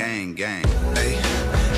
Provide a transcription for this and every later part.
Gang, gang, hey,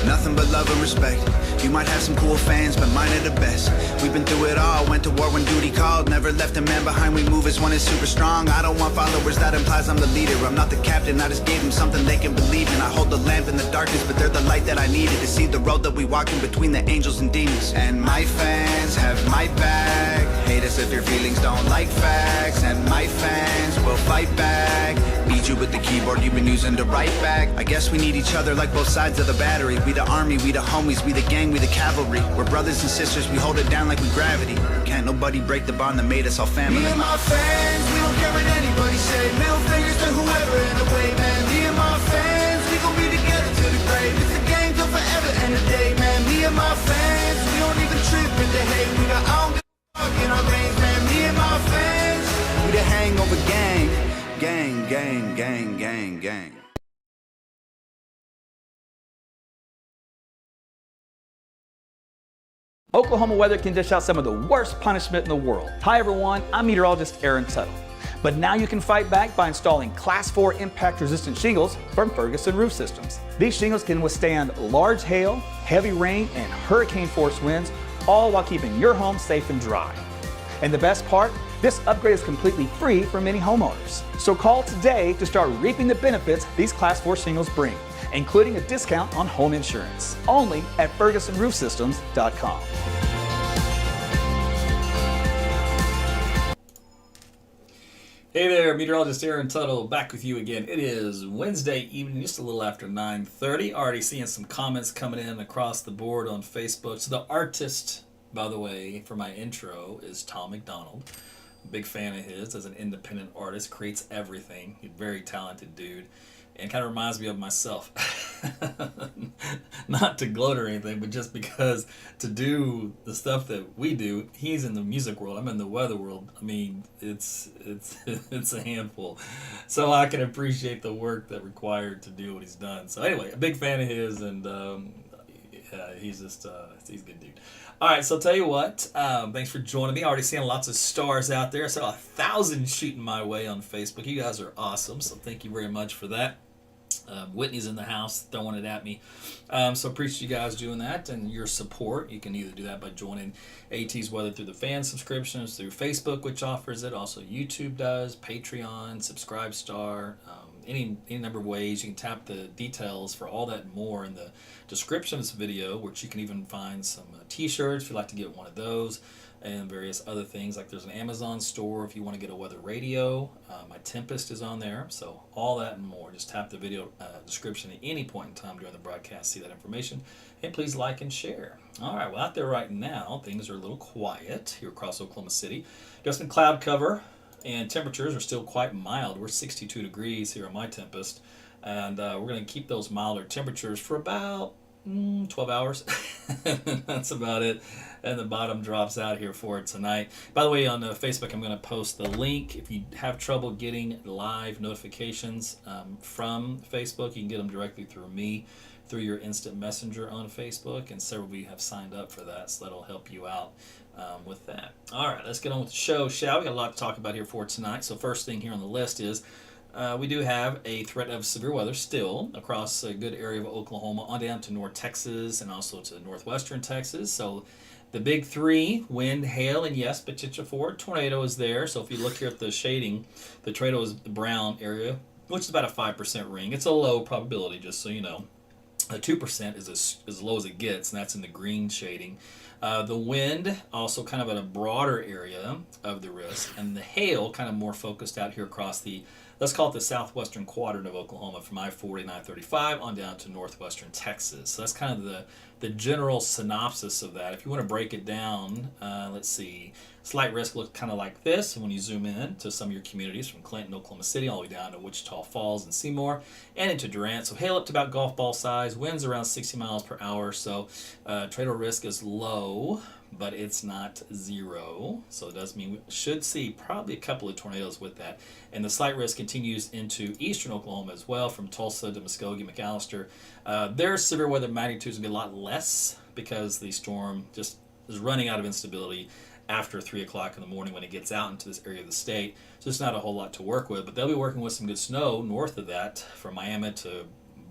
nothing but love and respect. You might have some cool fans, but mine are the best. We've been through it all, went to war when duty called. Never left a man behind, we move as one is super strong. I don't want followers, that implies I'm the leader. I'm not the captain, I just gave them something they can believe in. I hold the lamp in the darkness, but they're the light that I needed to see the road that we walk in between the angels and demons. And my fans have my back. Hate us if your feelings don't like facts. And my fans will fight back. Beat you with the keyboard you've been using to write back. I guess we need each other like both sides of the battery. We the army, we the homies, we the gang, we the cavalry. We're brothers and sisters, we hold it down like we gravity. Can't nobody break the bond that made us all family. Me and my fans, we don't care what anybody say. Middle fingers to whoever in the way, man. Me and my fans, we gon' be together to the grave. It's a game till forever and a day, man. Me and my fans, we don't even trip if they hate. We got I don't give a fuck in our veins, man. Me and my fans, We the hangover gang. Gang, gang, gang, gang, gang. Oklahoma weather can dish out some of the worst punishment in the world. Hi everyone, I'm meteorologist Aaron Tuttle. But now you can fight back by installing Class 4 impact-resistant shingles from Ferguson Roof Systems. These shingles can withstand large hail, heavy rain, and hurricane-force winds, all while keeping your home safe and dry. And the best part? This upgrade is completely free for many homeowners. So call today to start reaping the benefits these Class 4 shingles bring, including a discount on home insurance. Only at FergusonRoofSystems.com. Hey there, meteorologist Aaron Tuttle back with you again. It is Wednesday evening, just a little after 9:30. Already seeing some comments coming in across the board on Facebook. So the artist, by the way, for my intro is Tom McDonald. Big fan of his as an independent artist, creates everything. He's a very talented dude. And kind of reminds me of myself. Not to gloat or anything, but just because to do the stuff that we do, he's in the music world, I'm in the weather world. I mean, it's it's a handful. So I can appreciate the work that required to do what he's done. So anyway, a big fan of his, and he's just he's a good dude. All right, so I'll tell you what, thanks for joining me. Already seeing lots of stars out there. I saw 1,000 shooting my way on Facebook. You guys are awesome, so thank you very much for that. Whitney's in the house throwing it at me. So appreciate you guys doing that and your support. You can either do that by joining AT's Weather through the fan subscriptions, through Facebook, which offers it. Also YouTube does, Patreon, Subscribestar, any number of ways. You can tap the details for all that and more in the description of this video, which you can even find some t-shirts if you'd like to get one of those, and various other things. Like there's an Amazon store if you want to get a weather radio. My Tempest is on there. So all that and more. Just tap the video description at any point in time during the broadcast, see that information, and please like and share. All right, well, out there right now, things are a little quiet here across Oklahoma City. Just in cloud cover, and temperatures are still quite mild. We're 62 degrees here on my Tempest, and we're going to keep those milder temperatures for about 12 hours. That's about it. And the bottom drops out here for it tonight. By the way, on Facebook, I'm going to post the link. If you have trouble getting live notifications from Facebook, you can get them directly through me, through your instant messenger on Facebook. And several of you have signed up for that, so that'll help you out with that. All right, let's get on with the show, shall we? Got a lot to talk about here for tonight. So first thing here on the list is we do have a threat of severe weather still across a good area of Oklahoma on down to North Texas and also to northwestern Texas. So the big three, wind, hail, and yes, potential for a tornado is there. So if you look here at the shading, the tornado is the brown area, which is about a 5% ring. It's a low probability, just so you know. 2% is as low as it gets, and that's in the green shading. The wind also kind of at a broader area of the risk, and the hail kind of more focused out here across the, let's call it the southwestern quadrant of Oklahoma, from I-40 and I-35 on down to northwestern Texas. So that's kind of the general synopsis of that. If you want to break it down, let's see. Slight risk looks kind of like this when you zoom in to some of your communities from Clinton, Oklahoma City, all the way down to Wichita Falls and Seymour, and into Durant. So hail up to about golf ball size, winds around 60 miles per hour. So tornado risk is low, but it's not zero. So it does mean we should see probably a couple of tornadoes with that. And the slight risk continues into eastern Oklahoma as well, from Tulsa to Muskogee, McAllister. Their severe weather magnitudes will be a lot less because the storm just is running out of instability after 3 o'clock in the morning when it gets out into this area of the state. So it's not a whole lot to work with, but they'll be working with some good snow north of that, from Miami to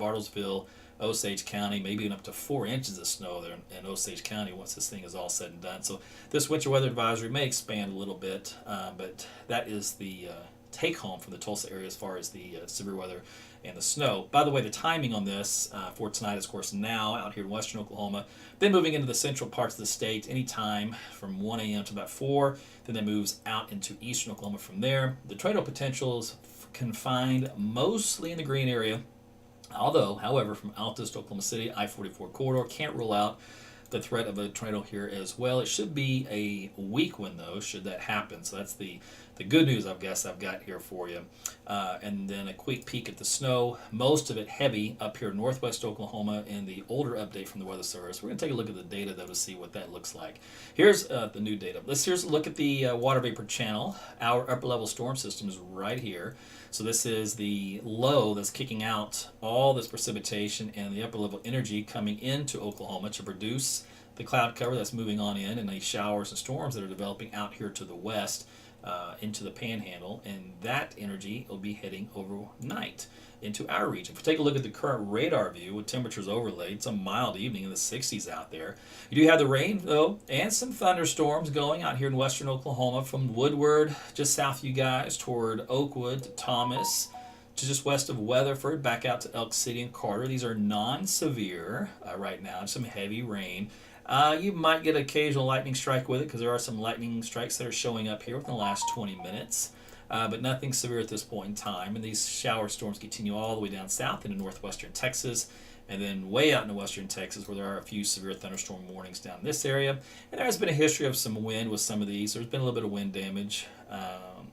Bartlesville, Osage County, maybe even up to 4 inches of snow there in Osage County once this thing is all said and done. So this winter weather advisory may expand a little bit, but that is the take home from the Tulsa area as far as the severe weather and the snow. By the way, the timing on this for tonight is, of course, now out here in western Oklahoma, then moving into the central parts of the state anytime from 1 a.m. to about 4, then it moves out into eastern Oklahoma from there. The tornado potential is confined mostly in the green area, although, however, from Altus to Oklahoma City, I-44 corridor, can't rule out the threat of a tornado here as well. It should be a weak one, though, should that happen. So that's the good news, I guess, I've got here for you. And then a quick peek at the snow. Most of it heavy up here in northwest Oklahoma in the older update from the Weather Service. We're going to take a look at the data, though, to see what that looks like. Here's the new data. Here's a look at the water vapor channel. Our upper level storm system is right here. So this is the low that's kicking out all this precipitation and the upper level energy coming into Oklahoma to produce the cloud cover that's moving on in and the showers and storms that are developing out here to the west into the panhandle, and that energy will be heading overnight into our region. If we take a look at the current radar view with temperatures overlaid, it's a mild evening in the 60s out there. You do have the rain, though, and some thunderstorms going out here in western Oklahoma from Woodward, just south of you guys, toward Oakwood to Thomas, to just west of Weatherford, back out to Elk City and Carter. These are non-severe right now, some heavy rain. You might get an occasional lightning strike with it because there are some lightning strikes that are showing up here within the last 20 minutes. But nothing severe at this point in time. And these shower storms continue all the way down south into northwestern Texas, and then way out into western Texas where there are a few severe thunderstorm warnings down in this area. And there has been a history of some wind with some of these. There's been a little bit of wind damage,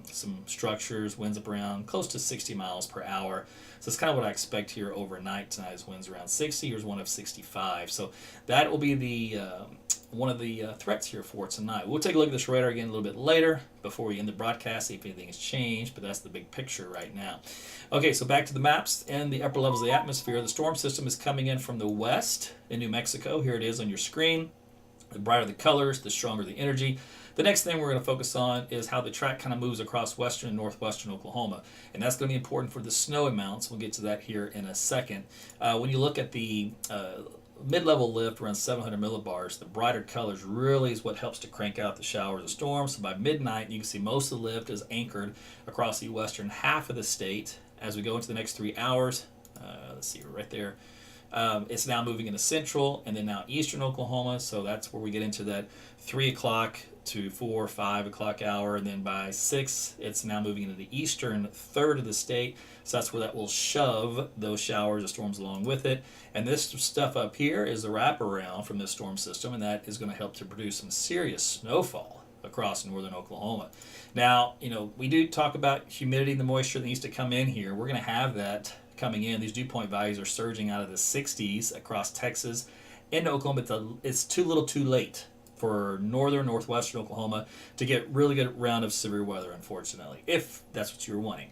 some structures, winds up around close to 60 miles per hour. So it's kind of what I expect here overnight tonight is winds around 60. Here's one of 65. So that will be the one of the threats here for tonight. We'll take a look at this radar again a little bit later before we end the broadcast, see if anything has changed, but that's the big picture right now. Okay, so back to the maps and the upper levels of the atmosphere. The storm system is coming in from the west in New Mexico. Here it is on your screen. The brighter the colors, the stronger the energy. The next thing we're going to focus on is how the track kind of moves across western and northwestern Oklahoma. And that's going to be important for the snow amounts. We'll get to that here in a second. When you look at the mid-level lift around 700 millibars, the brighter colors really is what helps to crank out the showers and storms. So by midnight, you can see most of the lift is anchored across the western half of the state. As we go into the next 3 hours, let's see, right there, it's now moving into central and then now eastern Oklahoma. So that's where we get into that 3 o'clock to 4 or 5 o'clock hour, and then by 6 it's now moving into the eastern third of the state. So that's where that will shove those showers and storms along with it. And this stuff up here is the wraparound from this storm system, and that is going to help to produce some serious snowfall across northern Oklahoma. Now, we do talk about humidity and the moisture that needs to come in here. We're going to have that coming in. These dew point values are surging out of the 60s across Texas into Oklahoma. It's too little too late for northern, northwestern Oklahoma to get really good round of severe weather, unfortunately, if that's what you're wanting.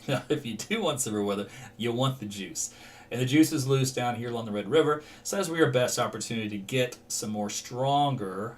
Now, if you do want severe weather, you want the juice. And the juice is loose down here along the Red River, so that's your best opportunity to get some more stronger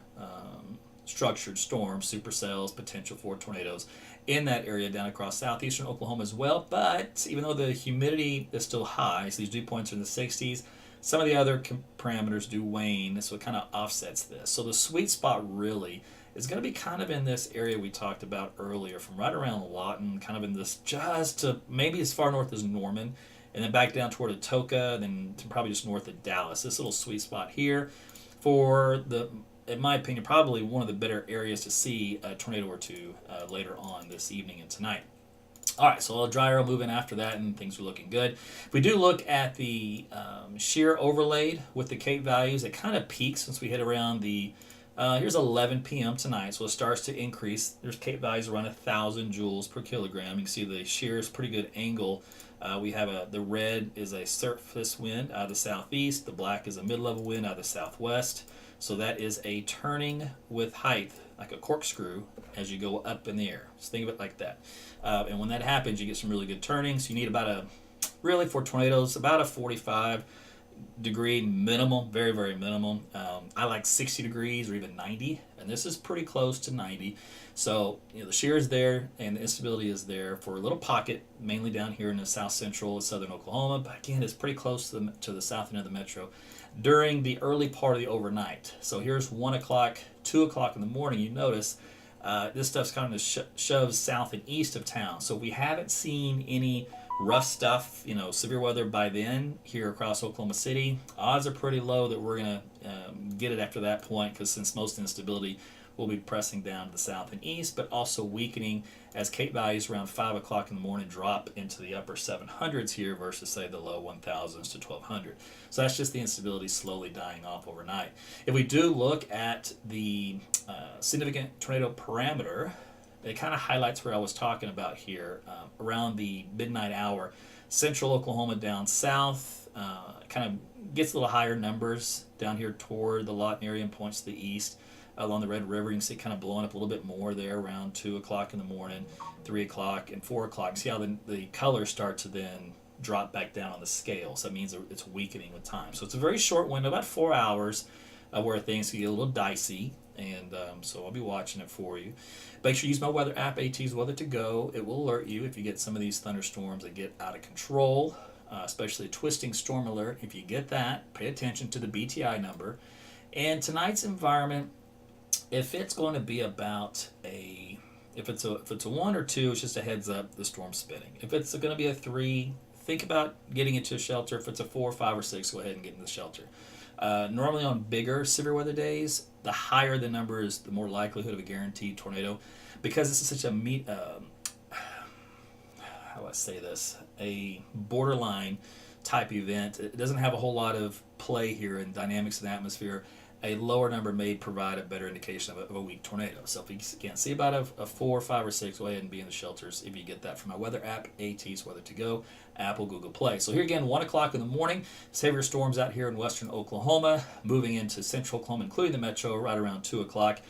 structured storms, supercells, potential for tornadoes in that area down across southeastern Oklahoma as well. But even though the humidity is still high, so these dew points are in the 60s, some of the other parameters do wane, so it kind of offsets this. So the sweet spot really is going to be kind of in this area we talked about earlier, from right around Lawton, kind of in this just to maybe as far north as Norman, and then back down toward Atoka, then to probably just north of Dallas. This little sweet spot here for in my opinion, probably one of the better areas to see a tornado or two later on this evening and tonight. All right, so a little dry air moving after that, and things are looking good. If we do look at the shear overlaid with the Cape values, it kind of peaks once we hit around the, here's 11 p.m. tonight, so it starts to increase. There's Cape values around 1,000 joules per kilogram. You can see the shear is pretty good angle. We have the red is a surface wind out of the southeast. The black is a mid-level wind out of the southwest. So that is a turning with height, like a corkscrew, as you go up in the air. Just think of it like that. And when that happens, you get some really good turnings. You need about for tornadoes, about a 45 degree minimal, very, very minimal. I like 60 degrees or even 90, and this is pretty close to 90. So, the shear is there and the instability is there for a little pocket, mainly down here in the south central of southern Oklahoma. But again, it's pretty close to the south end of the metro during the early part of the overnight. So here's 1 o'clock, 2 o'clock in the morning. You notice this stuff's kind of shoves south and east of town. So we haven't seen any rough stuff, severe weather by then here across Oklahoma City. Odds are pretty low that we're going to get it after that point, because since most instability will be pressing down to the south and east, but also weakening as Cape values around 5 o'clock in the morning drop into the upper 700s here versus, say, the low 1000s to 1200. So that's just the instability slowly dying off overnight. If we do look at the significant tornado parameter, it kind of highlights where I was talking about here around the midnight hour. Central Oklahoma down south kind of gets a little higher numbers down here toward the Lawton area and points to the east. Along the Red River, you can see it kind of blowing up a little bit more there around 2 o'clock in the morning, 3 o'clock, and 4 o'clock. See how the colors start to then drop back down on the scale. So that means it's weakening with time. So it's a very short window, about 4 hours, where things can get a little dicey. And so I'll be watching it for you. Make sure you use my weather app, AT's Weather to Go. It will alert you if you get some of these thunderstorms that get out of control, especially a twisting storm alert. If you get that, pay attention to the BTI number. And tonight's environment, if it's going to be about if it's a 1 or 2, it's just a heads up, the storm's spinning. If it's going to be a 3, think about getting into a shelter. If it's a 4, 5, or 6, go ahead and get in the shelter. Normally on bigger severe weather days, the higher the number is, the more likelihood of a guaranteed tornado, because this is such a how do I say this, a borderline type event. It doesn't have a whole lot of play here in dynamics of the atmosphere. A lower number may provide a better indication of a weak tornado. So if you can't see about a 4, 5, or 6, go ahead and be in the shelters if you get that from my weather app, AT's Weather to Go, Apple, Google Play. So here again, 1 o'clock in the morning, heavier storms out here in western Oklahoma, moving into central Oklahoma, including the metro, right around 2 o'clock.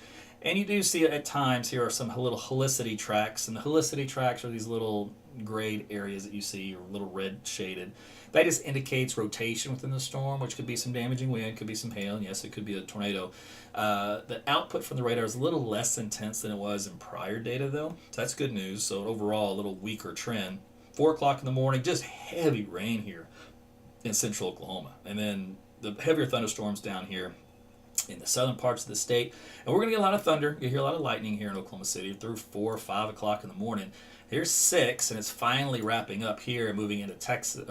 And you do see at times here are some little helicity tracks, and the helicity tracks are these little grayed areas that you see, or little red shaded. That just indicates rotation within the storm, which could be some damaging wind, could be some hail, and yes, it could be a tornado. The output from the radar is a little less intense than it was in prior data, though, so that's good news. So overall, a little weaker trend. 4 o'clock in the morning, just heavy rain here in central Oklahoma, and then the heavier thunderstorms down here in the southern parts of the state. And we're going to get a lot of thunder. You'll hear a lot of lightning here in Oklahoma City through 4 or 5 o'clock in the morning. Here's 6, and it's finally wrapping up here and moving into Tulsa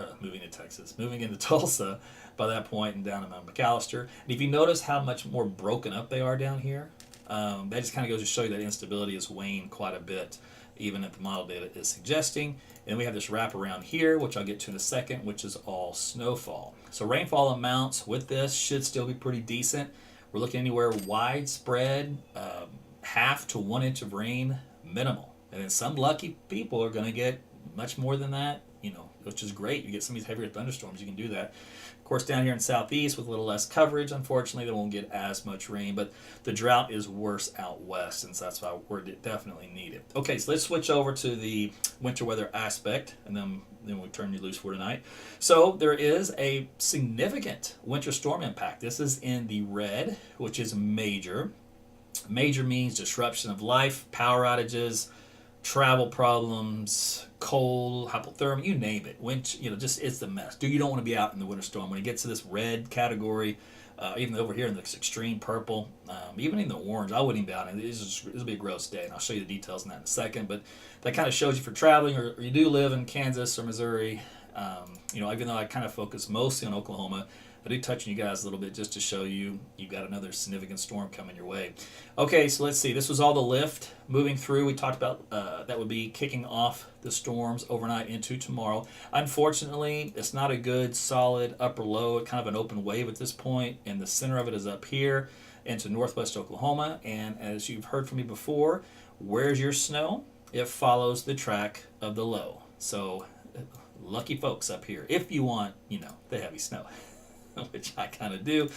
by that point, and down to Mount McAllister. And if you notice how much more broken up they are down here, that just kind of goes to show you that instability has waned quite a bit, even if the model data is suggesting. And we have this wrap around here, which I'll get to in a second, which is all snowfall. So rainfall amounts with this should still be pretty decent. We're looking anywhere widespread, 1/2 to 1 inch of rain minimal. And then some lucky people are going to get much more than that, which is great. You get some of these heavier thunderstorms, you can do that. Of course, down here in southeast with a little less coverage, unfortunately, they won't get as much rain, but the drought is worse out west, and so that's why we're definitely needed. Okay, so let's switch over to the winter weather aspect, and then we turn you loose for tonight. So there is a significant winter storm impact. This is in the red, which is major. Major means disruption of life, power outages, travel problems, cold, hypothermia, you name it. Just it's the mess. You don't want to be out in the winter storm. When it gets to this red category, even over here in this extreme purple, even in the orange, I wouldn't even be out in it. It'll be a gross day, and I'll show you the details on that in a second. But that kind of shows you for traveling, or you do live in Kansas or Missouri. Even though I kind of focus mostly on Oklahoma, I do touch on you guys a little bit just to show you you've got another significant storm coming your way. Okay, so let's see. This was all the lift moving through. We talked about that would be kicking off the storms overnight into tomorrow. Unfortunately, it's not a good, solid upper low, kind of an open wave at this point, and the center of it is up here into northwest Oklahoma. And as you've heard from me before, where's your snow? It follows the track of the low. So lucky folks up here, if you want, the heavy snow. Which I kind of do,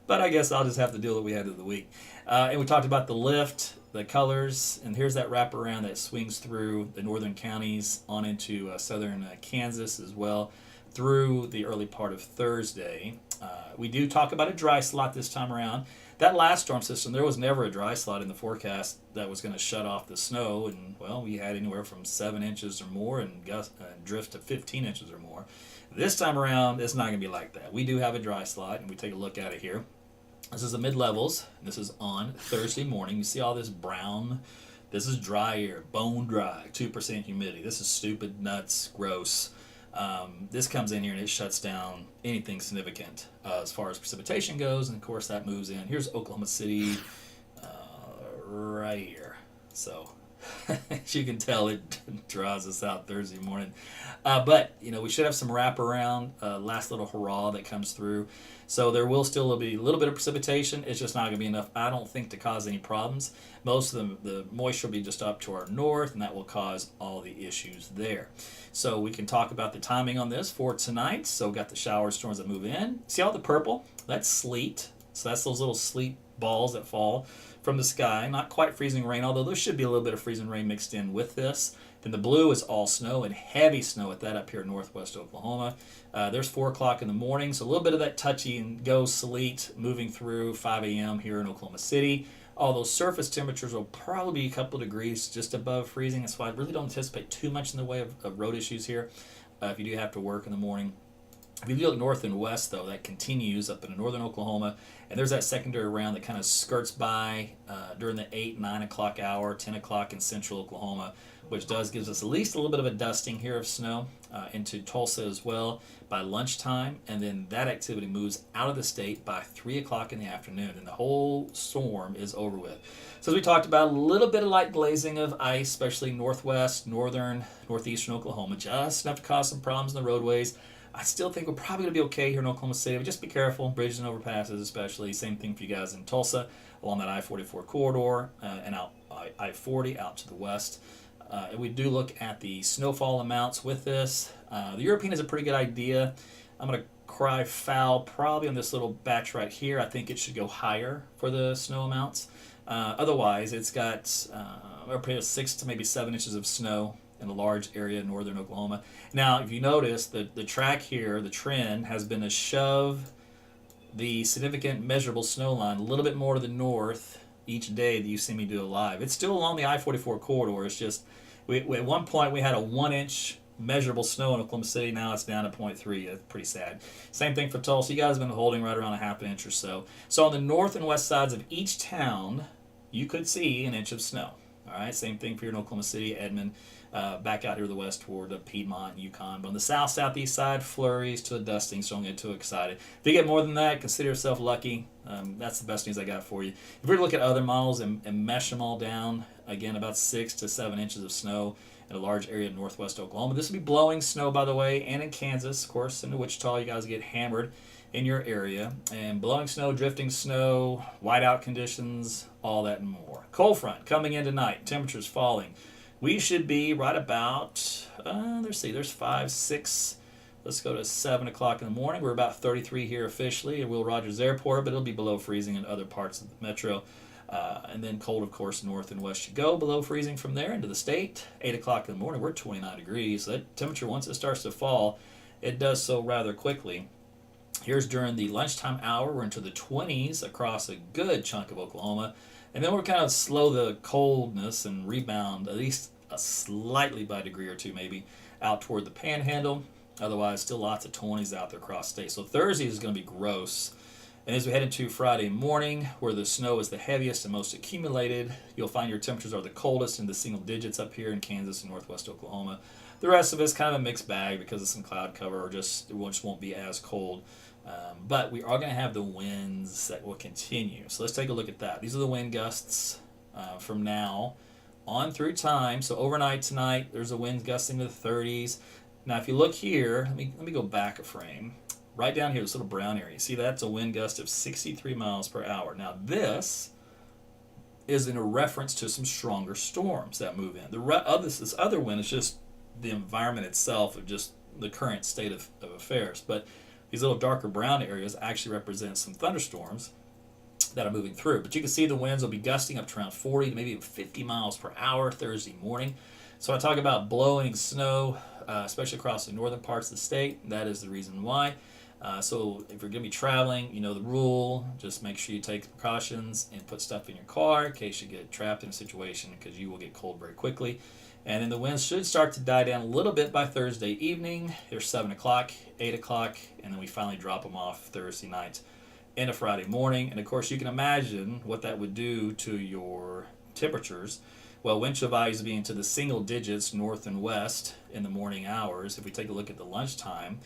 but I guess I'll just have to deal with what we had of the week. And we talked about the lift, the colors, and here's that wraparound that swings through the northern counties on into southern Kansas as well. through the early part of Thursday. We do talk about a dry slot this time around. That last storm system, there was never a dry slot in the forecast that was going to shut off the snow, and well, we had anywhere from 7 inches or more and drift to 15 inches or more. This time around, it's not going to be like that. We do have a dry slot, and we take a look at it here. This is the mid-levels. This is on Thursday morning. You see all this brown. This is dry air, bone dry, 2% humidity. This is stupid, nuts, gross. This comes in here and it shuts down anything significant as far as precipitation goes, and of course that moves in. Here's Oklahoma City right here. So as you can tell, it draws us out Thursday morning. But, we should have some wraparound, last little hurrah that comes through. So there will still be a little bit of precipitation. It's just not going to be enough, I don't think, to cause any problems. Most of the moisture will be just up to our north, and that will cause all the issues there. So we can talk about the timing on this for tonight. So we've got the shower storms that move in. See all the purple? That's sleet. So that's those little sleet balls that fall from the sky. Not quite freezing rain, although there should be a little bit of freezing rain mixed in with this. Then the blue is all snow, and heavy snow at that up here in northwest Oklahoma. There's 4 o'clock in the morning, so a little bit of that touchy and go sleet moving through 5 a.m. here in Oklahoma City. All those surface temperatures will probably be a couple degrees just above freezing. That's why I really don't anticipate too much in the way of road issues here if you do have to work in the morning. If you look north and west, though, that continues up in northern Oklahoma, and there's that secondary round that kind of skirts by during the 8, 9 o'clock hour, 10 o'clock in central Oklahoma, which gives us at least a little bit of a dusting here of snow into Tulsa as well by lunchtime, and then that activity moves out of the state by 3 o'clock in the afternoon, and the whole storm is over with. So as we talked about, a little bit of light glazing of ice, especially northwest, northern, northeastern Oklahoma, just enough to cause some problems in the roadways. I still think we're probably going to be okay here in Oklahoma City, but just be careful, bridges and overpasses especially. Same thing for you guys in Tulsa along that I-44 corridor and out I-40 out to the west. And we do look at the snowfall amounts with this. The European is a pretty good idea. I'm going to cry foul probably on this little batch right here. I think it should go higher for the snow amounts. Otherwise, it's got 6 to maybe 7 inches of snow in a large area in northern Oklahoma. Now, if you notice, the track here, the trend, has been to shove the significant measurable snow line a little bit more to the north each day that you see me do it live. It's still along the I-44 corridor. It's just, at one point we had a 1-inch measurable snow in Oklahoma City. Now it's down to 0.3. It's pretty sad. Same thing for Tulsa. You guys have been holding right around a half an inch or so. So on the north and west sides of each town, you could see an inch of snow. All right, same thing for here in Oklahoma City, Edmond, back out here to the west toward Piedmont and Yukon. But on the southeast side, flurries to a dusting, so don't get too excited. If you get more than that, consider yourself lucky. That's the best news I got for you. If we were to look at other models and mesh them all down, again, about 6 to 7 inches of snow in a large area in northwest Oklahoma. This would be blowing snow, by the way, and in Kansas, of course, into Wichita. You guys get hammered in your area. And blowing snow, drifting snow, whiteout conditions, all that and more. Cold front coming in tonight. Temperatures falling. We should be right about, there's 5, 6, let's go to 7 o'clock in the morning. We're about 33 here officially at Will Rogers Airport, but it'll be below freezing in other parts of the metro. And then cold, of course, north and west you go, below freezing from there into the state. 8 o'clock in the morning, we're 29 degrees. So that temperature, once it starts to fall, it does so rather quickly. Here's during the lunchtime hour, we're into the 20s across a good chunk of Oklahoma. And then we're kind of slow the coldness and rebound, at least slightly by a degree or two maybe, out toward the panhandle. Otherwise, still lots of 20s out there across state. So Thursday is going to be gross. And as we head into Friday morning, where the snow is the heaviest and most accumulated, you'll find your temperatures are the coldest in the single digits up here in Kansas and northwest Oklahoma. The rest of it's kind of a mixed bag because of some cloud cover, or just won't be as cold. But we are going to have the winds that will continue. So let's take a look at that. These are the wind gusts from now on through time. So overnight tonight, there's a wind gusting to the 30s. Now, if you look here, let me go back a frame. Right down here, this little brown area. See, that's a wind gust of 63 miles per hour. Now, this is in a reference to some stronger storms that move in. This other wind is just the environment itself of just the current state of affairs. But these little darker brown areas actually represent some thunderstorms that are moving through. But you can see the winds will be gusting up to around 40 to maybe even 50 miles per hour Thursday morning. So I talk about blowing snow, especially across the northern parts of the state. That is the reason why. So if you're going to be traveling, you know the rule. Just make sure you take the precautions and put stuff in your car in case you get trapped in a situation, because you will get cold very quickly. And then the winds should start to die down a little bit by Thursday evening. They're 7 o'clock, 8 o'clock, and then we finally drop them off Thursday night into Friday morning. And of course, you can imagine what that would do to your temperatures. Well, wind chill values being to the single digits north and west in the morning hours. If we take a look at the lunchtime,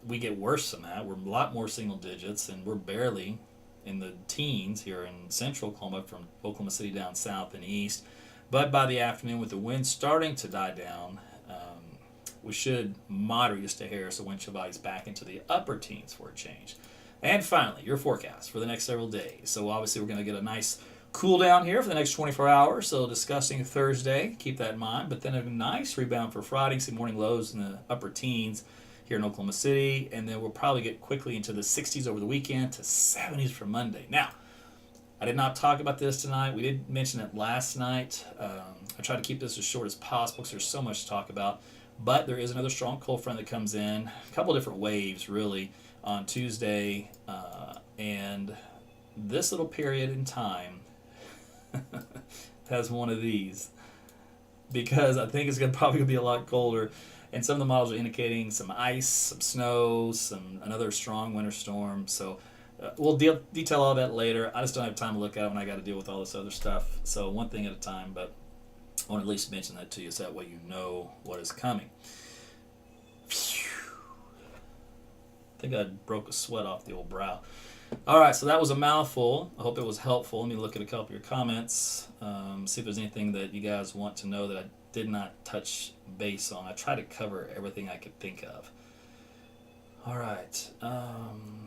we get worse than that. We're a lot more single digits, and we're barely in the teens here in central Oklahoma, from Oklahoma City down south and east. But by the afternoon, with the wind starting to die down, we should moderate just a hair, so wind chill values back into the upper teens for a change. And finally, your forecast for the next several days. So obviously we're going to get a nice cool down here for the next 24 hours. So discussing Thursday, keep that in mind. But then a nice rebound for Friday, some morning lows in the upper teens here in Oklahoma City. And then we'll probably get quickly into the 60s over the weekend to 70s for Monday. Now, I did not talk about this tonight. We did mention it last night. I try to keep this as short as possible because there's so much to talk about. But there is another strong cold front that comes in. A couple different waves, really, on Tuesday. And this little period in time has one of these, because I think it's probably going to be a lot colder. And some of the models are indicating some ice, some snow, another strong winter storm. So we'll detail all that later. I just don't have time to look at it when I got to deal with all this other stuff. So one thing at a time, but I want to at least mention that to you, so that way you know what is coming. Phew. I think I broke a sweat off the old brow. All right, so that was a mouthful. I hope it was helpful. Let me look at a couple of your comments, see if there's anything that you guys want to know that I did not touch base on. I try to cover everything I could think of. All right.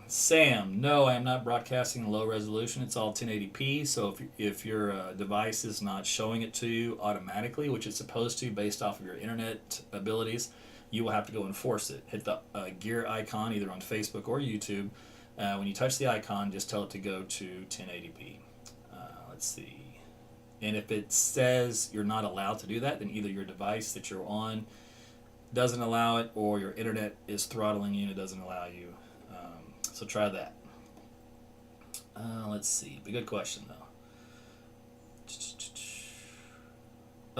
Sam, no, I am not broadcasting in low resolution. It's all 1080p. So if your device is not showing it to you automatically, which it's supposed to based off of your internet abilities, you will have to go and force it. Hit the gear icon either on Facebook or YouTube. When you touch the icon, just tell it to go to 1080p. Let's see. And if it says you're not allowed to do that, then either your device that you're on doesn't allow it, or your internet is throttling you and it doesn't allow you. So try that. Let's see. Be a good question, though.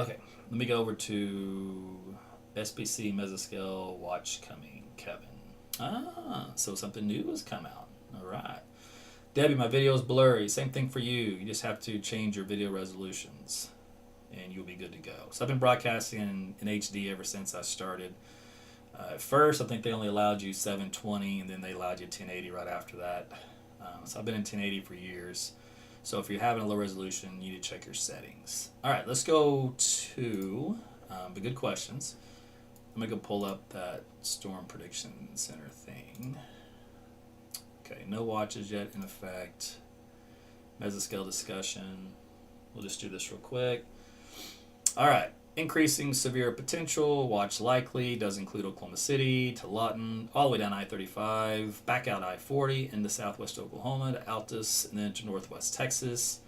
Okay, let me go over to SBC Mesoscale watch coming, Kevin. So something new has come out. All right. Debbie, my video is blurry. Same thing for you. You just have to change your video resolutions and you'll be good to go. So I've been broadcasting in HD ever since I started. At first, I think they only allowed you 720, and then they allowed you 1080 right after that. So I've been in 1080 for years. So if you're having a low resolution, you need to check your settings. All right, let's go to the good questions. I'm going to go pull up that Storm Prediction Center thing. Okay, no watches yet in effect. Mesoscale discussion. We'll just do this real quick. All right. Increasing severe potential, watch likely, does include Oklahoma City to Lawton, all the way down I-35, back out I-40 into southwest Oklahoma to Altus, and then to northwest Texas.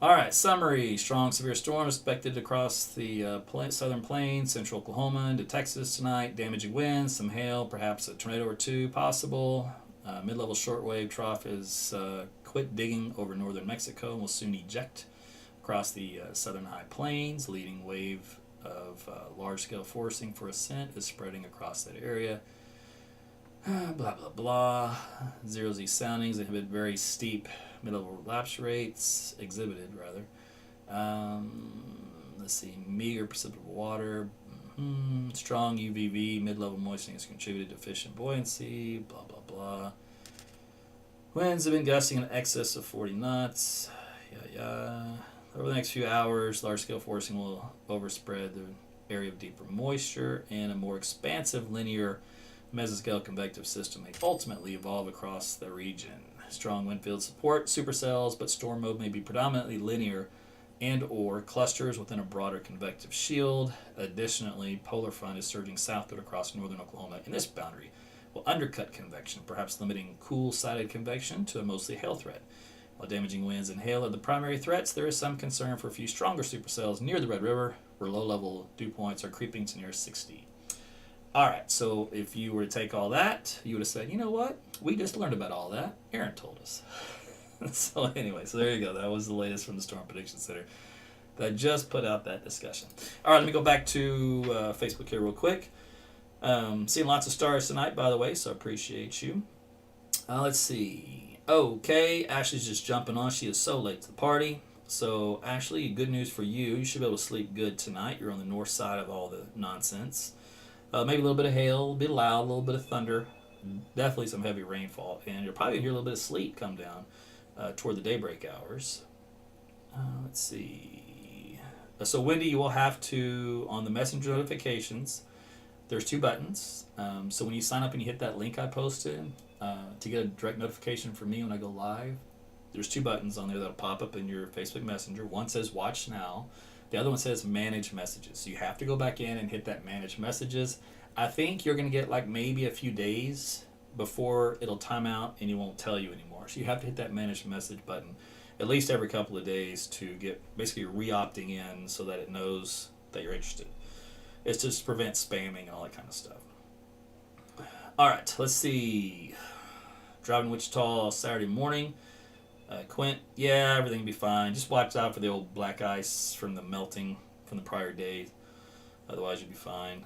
All right, summary. Strong severe storm expected across the southern plains, central Oklahoma into Texas tonight. Damaging winds, some hail, perhaps a tornado or two possible. Mid-level shortwave trough is quit digging over northern Mexico and will soon eject across the southern high plains. Leading wave of large-scale forcing for ascent is spreading across that area. Blah, blah, blah. Zero-Z soundings exhibit very steep mid-level relapse rates, exhibited rather. Let's see, meager precipitable water. Strong UVV, mid-level moistening has contributed to efficient buoyancy, blah, blah, blah. Winds have been gusting in excess of 40 knots. Over the next few hours, large-scale forcing will overspread the area of deeper moisture, and a more expansive linear mesoscale convective system may ultimately evolve across the region. Strong wind field support supercells, but storm mode may be predominantly linear and or clusters within a broader convective shield. Additionally, polar front is surging southward across northern Oklahoma, and this boundary will undercut convection, perhaps limiting cool-sided convection to a mostly hail threat. While damaging winds and hail are the primary threats, there is some concern for a few stronger supercells near the Red River, where low-level dew points are creeping to near 60. All right, so if you were to take all that, you would have said, you know what? We just learned about all that. Aaron told us. So anyway, so there you go. That was the latest from the Storm Prediction Center that just put out that discussion. All right, let me go back to Facebook here real quick. Seeing lots of stars tonight, by the way, so I appreciate you. Let's see. Okay, Ashley's just jumping on. She is so late to the party. So, Ashley, good news for you. You should be able to sleep good tonight. You're on the north side of all the nonsense. Maybe a little bit of hail, a bit loud, a little bit of thunder. Definitely some heavy rainfall. And you'll probably hear a little bit of sleet come down toward the daybreak hours. Let's see. So, Wendy, you will have to, on the messenger notifications, there's 2 buttons. So when you sign up and you hit that link I posted to get a direct notification from me when I go live, there's 2 buttons on there that'll pop up in your Facebook Messenger. One says Watch Now. The other one says Manage Messages. So you have to go back in and hit that Manage Messages. I think you're going to get like maybe a few days before it'll time out and it won't tell you anymore. So you have to hit that Manage Message button at least every couple of days to get basically re-opting in so that it knows that you're interested. It's just to prevent spamming and all that kind of stuff. All right, let's see. Driving to Wichita Saturday morning. Quint, yeah, everything will be fine. Just watch out for the old black ice from the melting from the prior day. Otherwise, you'll be fine.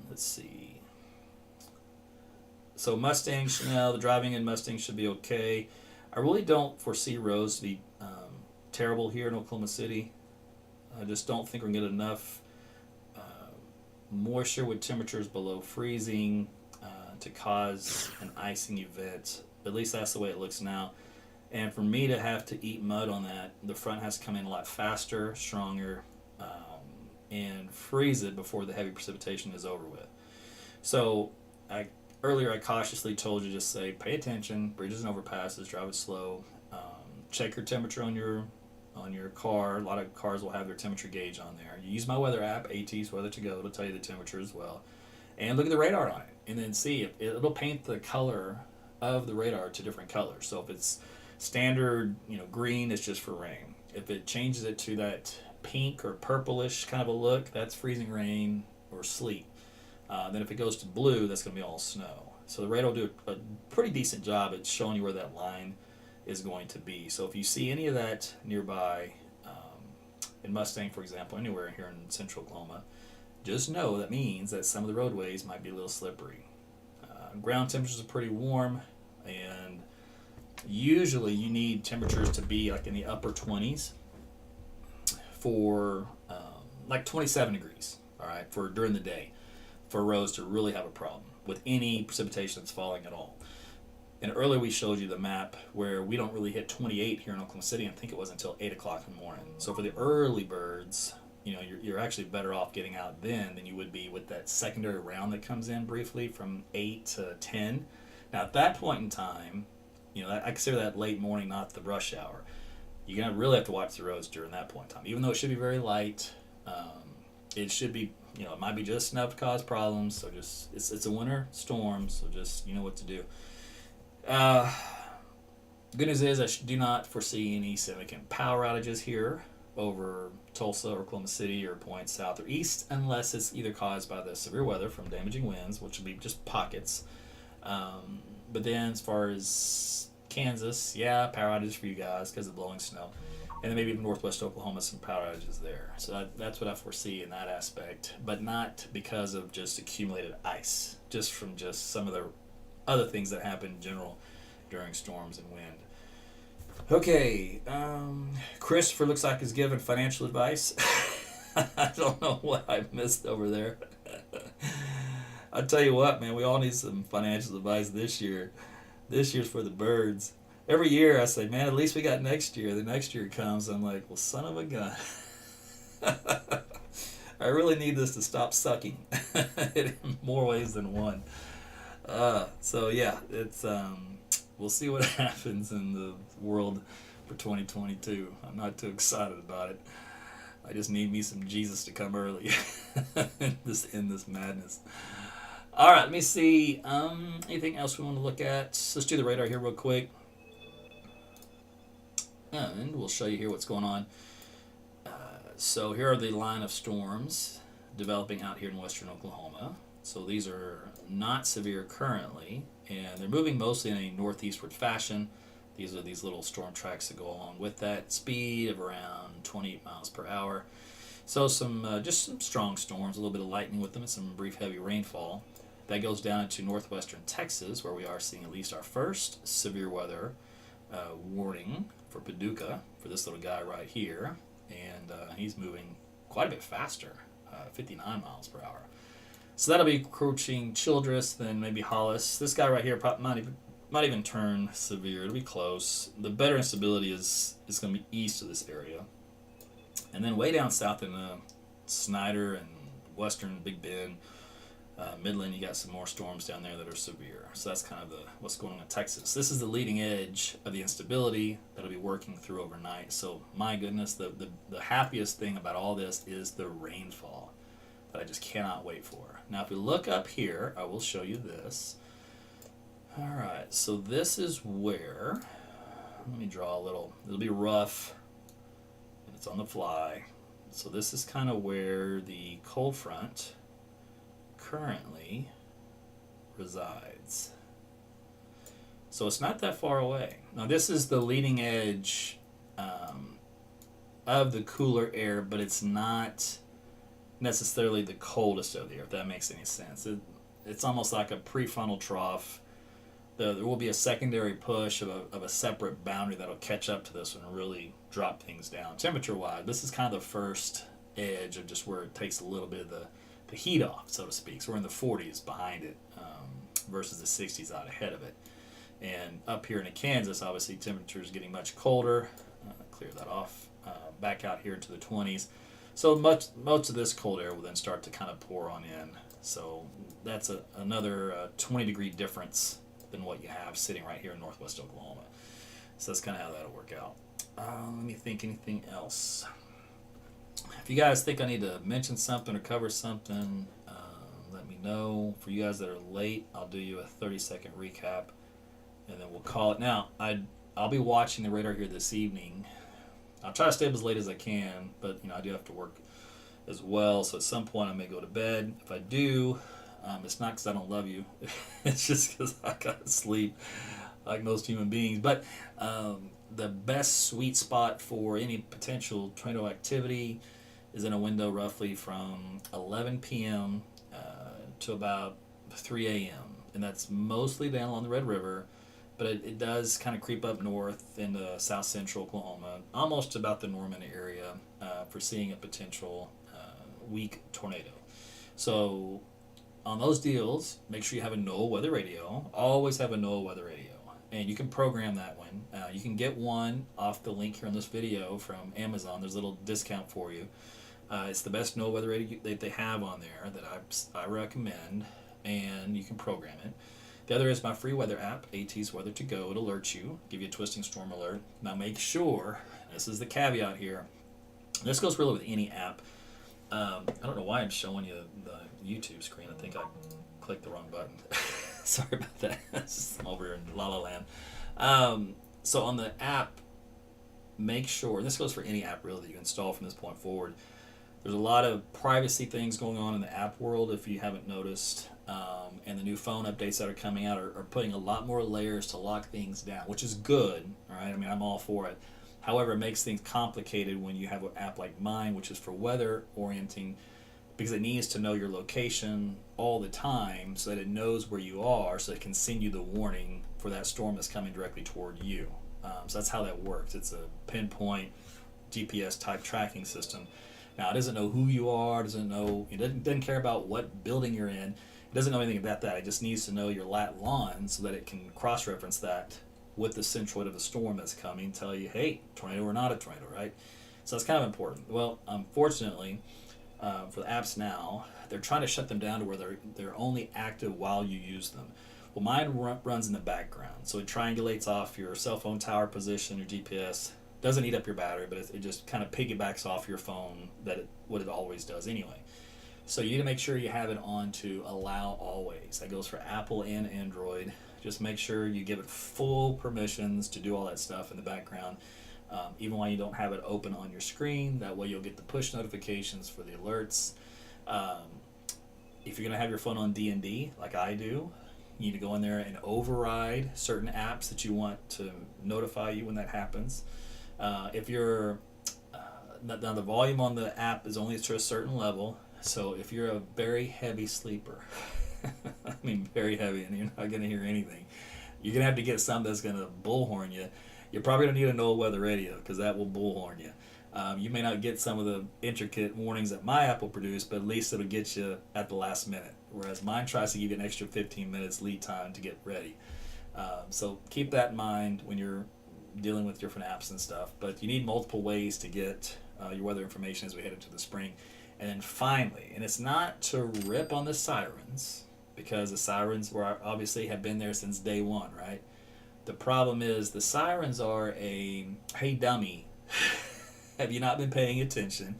Let's see. So Mustang, Chanel, the driving in Mustang should be okay. I really don't foresee roads to be terrible here in Oklahoma City. I just don't think we're going to get enough moisture with temperatures below freezing to cause an icing event. At least that's the way it looks now. And for me to have to eat mud on that, the front has to come in a lot faster, stronger, and freeze it before the heavy precipitation is over with. So earlier I cautiously told you, just say, pay attention, bridges and overpasses, drive it slow, check your temperature on your car. A lot of cars will have their temperature gauge on there. You use my weather app, AT's Weather to Go, it'll tell you the temperature as well. And look at the radar on it, and then see if it'll paint the color of the radar to different colors. So if it's standard, green, it's just for rain. If it changes it to that pink or purplish kind of a look, that's freezing rain or sleet. Then if it goes to blue, that's going to be all snow. So the radar will do a pretty decent job at showing you where that line is going to be. So if you see any of that nearby, in Mustang, for example, anywhere here in central Oklahoma, just know that means that some of the roadways might be a little slippery. Ground temperatures are pretty warm, and usually you need temperatures to be like in the upper 20s for like 27 degrees, all right, for during the day, for roads to really have a problem with any precipitation that's falling at all. And earlier we showed you the map where we don't really hit 28 here in Oklahoma City. I think it was until 8 o'clock in the morning. So for the early birds, you're actually better off getting out then than you would be with that secondary round that comes in briefly from 8 to 10. Now at that point in time, I consider that late morning, not the rush hour. You're going to really have to watch the roads during that point in time. Even though it should be very light, it should be, it might be just enough to cause problems. So just, it's a winter storm, so just, you know what to do. Good news is I do not foresee any significant power outages here over Tulsa or Oklahoma City or points south or east, unless it's either caused by the severe weather from damaging winds, which will be just pockets. But then as far as Kansas, yeah, power outages for you guys because of blowing snow. And then maybe even northwest Oklahoma, some power outages there. So that's what I foresee in that aspect, but not because of just accumulated ice, just from just some of the other things that happen in general during storms and wind. Okay, Christopher looks like he's giving financial advice. I don't know what I missed over there. I tell you what, man, we all need some financial advice this year. This year's for the birds. Every year I say, man, at least we got next year. The next year comes, I'm like, well, son of a gun. I really need this to stop sucking in more ways than one. So yeah, it's we'll see what happens in the world for 2022. I'm not too excited about it. I just need me some Jesus to come early in this madness. All right, let me see. Anything else we want to look at? Let's do the radar here real quick. And we'll show you here what's going on. So here are the line of storms developing out here in western Oklahoma. So these are not severe currently, and they're moving mostly in a northeastward fashion. These are these little storm tracks that go along with that, speed of around 28 miles per hour. So just some strong storms, a little bit of lightning with them, and some brief heavy rainfall. That goes down into northwestern Texas, where we are seeing at least our first severe weather warning for Paducah, for this little guy right here. And he's moving quite a bit faster, 59 miles per hour. So that'll be approaching Childress, then maybe Hollis. This guy right here might even turn severe. It'll be close. The better instability is going to be east of this area. And then way down south in Snyder and western Big Bend, Midland, you got some more storms down there that are severe. So that's kind of what's going on in Texas. This is the leading edge of the instability that'll be working through overnight. So my goodness, the happiest thing about all this is the rainfall that I just cannot wait for. Now if we look up here, I will show you this. All right, so this is where, let me draw a little, it'll be rough, and it's on the fly. So this is kind of where the cold front currently resides. So it's not that far away. Now this is the leading edge of the cooler air, but it's not necessarily the coldest of the air, if that makes any sense. It's almost like a prefrontal trough. There will be a secondary push of a separate boundary that'll catch up to this one and really drop things down. Temperature-wise, this is kind of the first edge of just where it takes a little bit of the heat off, so to speak. So we're in the 40s behind it versus the 60s out ahead of it. And up here in Kansas, obviously, temperatures getting much colder. Clear that off. Back out here into the 20s. So most of this cold air will then start to kind of pour on in. So that's another 20-degree difference than what you have sitting right here in northwest Oklahoma. So that's kind of how that'll work out. Let me think, anything else? If you guys think I need to mention something or cover something, let me know. For you guys that are late, I'll do you a 30-second recap, and then we'll call it. Now, I'll be watching the radar here this evening. I'll try to stay up as late as I can, but I do have to work as well. So at some point, I may go to bed. If I do, it's not because I don't love you. It's just because I gotta sleep, like most human beings. But the best sweet spot for any potential tornado activity is in a window roughly from 11 p.m. To about 3 a.m. And that's mostly down along the Red River, but it does kind of creep up north into south central Oklahoma, almost about the Norman area, for seeing a potential weak tornado. So on those deals, make sure you have a NOAA weather radio. Always have a NOAA weather radio. And you can program that one. You can get one off the link here in this video from Amazon. There's a little discount for you. It's the best NOAA weather radio that they have on there that I recommend, and you can program it. The other is my free weather app, AT's Weather to Go. It alerts you, give you a twisting storm alert. Now make sure, this is the caveat here, this goes really with any app. I don't know why I'm showing you the YouTube screen. I think I clicked the wrong button. Sorry about that. I'm over in La La Land. So on the app, make sure, and this goes for any app really that you install from this point forward, there's a lot of privacy things going on in the app world if you haven't noticed, and the new phone updates that are coming out are putting a lot more layers to lock things down, which is good, all right? I mean, I'm all for it. However, it makes things complicated when you have an app like mine, which is for weather orienting, because it needs to know your location all the time so that it knows where you are, so it can send you the warning for that storm that's coming directly toward you. So that's how that works. It's a pinpoint GPS type tracking system. Now, it doesn't know who you are, it doesn't care about what building you're in, it doesn't know anything about that. It just needs to know your lat lawn so that it can cross-reference that with the centroid of the storm that's coming, tell you, hey, tornado or not a tornado, right? So that's kind of important. Well, unfortunately, for the apps now, they're trying to shut them down to where they're only active while you use them. Well, mine runs in the background, so it triangulates off your cell phone tower position, your GPS. Doesn't eat up your battery, but it just kind of piggybacks off your phone what it always does anyway. So you need to make sure you have it on to allow always. That goes for Apple and Android. Just make sure you give it full permissions to do all that stuff in the background. even while you don't have it open on your screen. That way you'll get the push notifications for the alerts. If you're going to have your phone on D&D, like I do, you need to go in there and override certain apps that you want to notify you when that happens. If you're now the volume on the app is only to a certain level, so if you're a very heavy sleeper, I mean very heavy, and you're not going to hear anything, you're going to have to get something that's going to bullhorn you. You're probably going to need a NOAA weather radio, because that will bullhorn you. You may not get some of the intricate warnings that my app will produce, but at least it'll get you at the last minute, whereas mine tries to give you an extra 15 minutes lead time to get ready. So keep that in mind when you're dealing with different apps and stuff. But you need multiple ways to get your weather information as we head into the spring. And then finally, and it's not to rip on the sirens, because the sirens were obviously have been there since day one, right? The problem is the sirens are a, hey dummy, have you not been paying attention?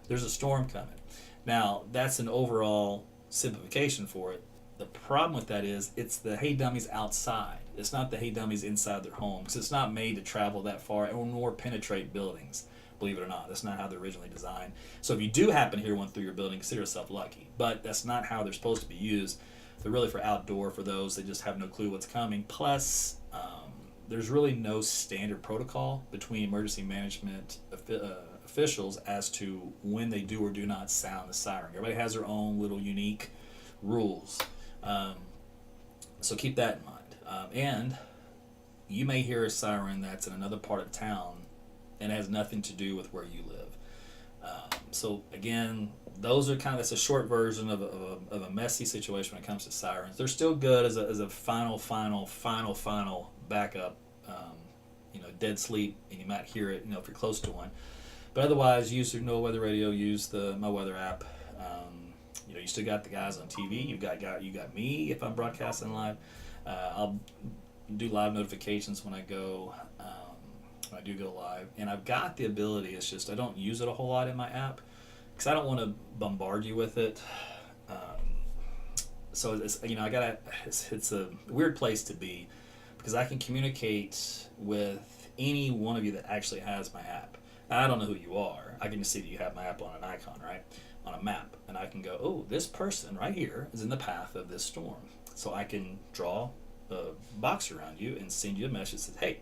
There's a storm coming. Now, that's an overall simplification for it. The problem with that is it's the hey dummies outside. It's not the hey dummies inside their home, because it's not made to travel that far or nor penetrate buildings, believe it or not. That's not how they're originally designed. So if you do happen to hear one through your building, consider yourself lucky. But that's not how they're supposed to be used. They're really for outdoor, for those that just have no clue what's coming. Plus, there's really no standard protocol between emergency management officials as to when they do or do not sound the siren. Everybody has their own little unique rules. So keep that in mind. And you may hear a siren that's in another part of town and it has nothing to do with where you live. So again, those are that's a short version of a messy situation when it comes to sirens. They're still good as a final backup. Dead sleep, and you might hear it, if you're close to one. But otherwise, use your NOAA weather radio. Use my weather app. You still got the guys on TV. You got me if I'm broadcasting live. I'll do live notifications when I go. When I do go live, and I've got the ability. It's just I don't use it a whole lot in my app because I don't want to bombard you with it. So it's it's a weird place to be, because I can communicate with any one of you that actually has my app. Now, I don't know who you are. I can just see that you have my app on an icon, right? On a map. And I can go, oh, this person right here is in the path of this storm. So I can draw a box around you and send you a message that says, hey,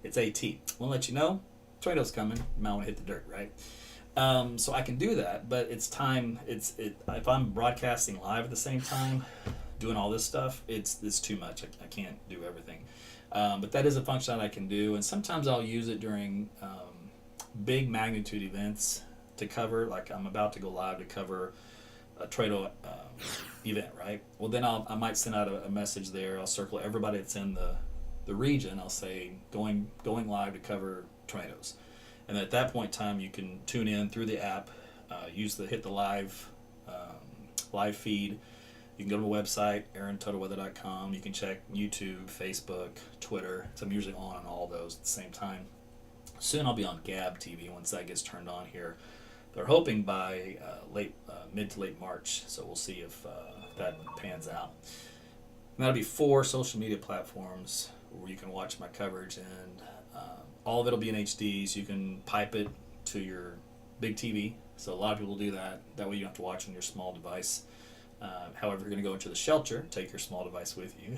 it's AT. I want to let you know, tornado's coming. You might want to hit the dirt, right? So I can do that, but it's time. If I'm broadcasting live at the same time, doing all this stuff, it's too much. I can't do everything. But that is a function that I can do, and sometimes I'll use it during big magnitude events to cover, like I'm about to go live to cover a tornado event, right? Well, then I might send out a message there. I'll circle everybody that's in the region. I'll say going live to cover tornadoes, and at that point in time, you can tune in through the app, hit the live feed. You can go to the website, aarontuttle.com. You can check YouTube, Facebook, Twitter. So I'm usually on all those at the same time. Soon I'll be on Gab TV once that gets turned on here. They're hoping by mid to late March, so we'll see if that pans out. And that'll be 4 social media platforms where you can watch my coverage, and all of it will be in HD, so you can pipe it to your big TV. So a lot of people do that. That way you don't have to watch on your small device. However, you're going to go into the shelter, take your small device with you,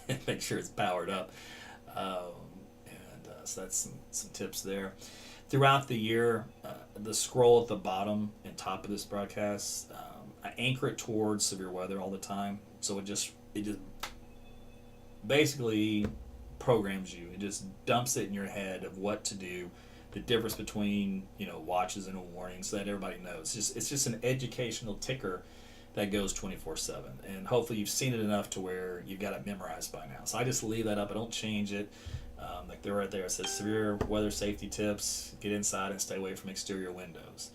and make sure it's powered up. So that's some tips there. Throughout the year, the scroll at the bottom and top of this broadcast, I anchor it towards severe weather all the time. So it just basically programs you. It just dumps it in your head of what to do, the difference between watches and a warning, so that everybody knows. It's just an educational ticker that goes 24/7, and hopefully you've seen it enough to where you've got it memorized by now. So I just leave that up. I don't change it. Like they're right there. It says severe weather safety tips. Get inside and stay away from exterior windows.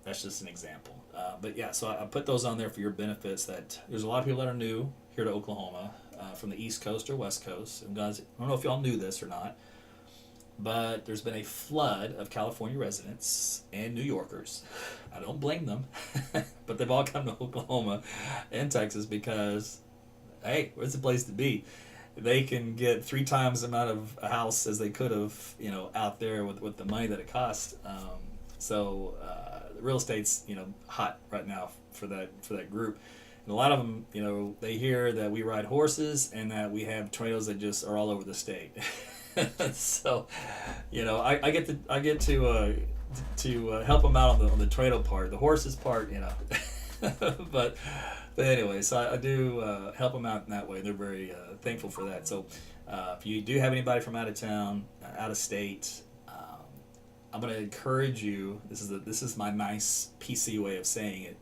That's just an example. But yeah, so I put those on there for your benefits. That there's a lot of people that are new here to Oklahoma, from the East Coast or West Coast. And guys, I don't know if y'all knew this or not, but there's been a flood of California residents and New Yorkers. I don't blame them, but they've all come to Oklahoma and Texas because, hey, where's the place to be? they can get 3 times the amount of a house as they could have, out there with the money that it costs. So real estate's hot right now for that group. And a lot of them, they hear that we ride horses and that we have tornadoes that just are all over the state. So, I get to help them out on the tornado part, the horses part, but anyway, so I do help them out in that way. They're very thankful for that. So if you do have anybody from out of town, out of state, I'm going to encourage you. This is my nice PC way of saying it.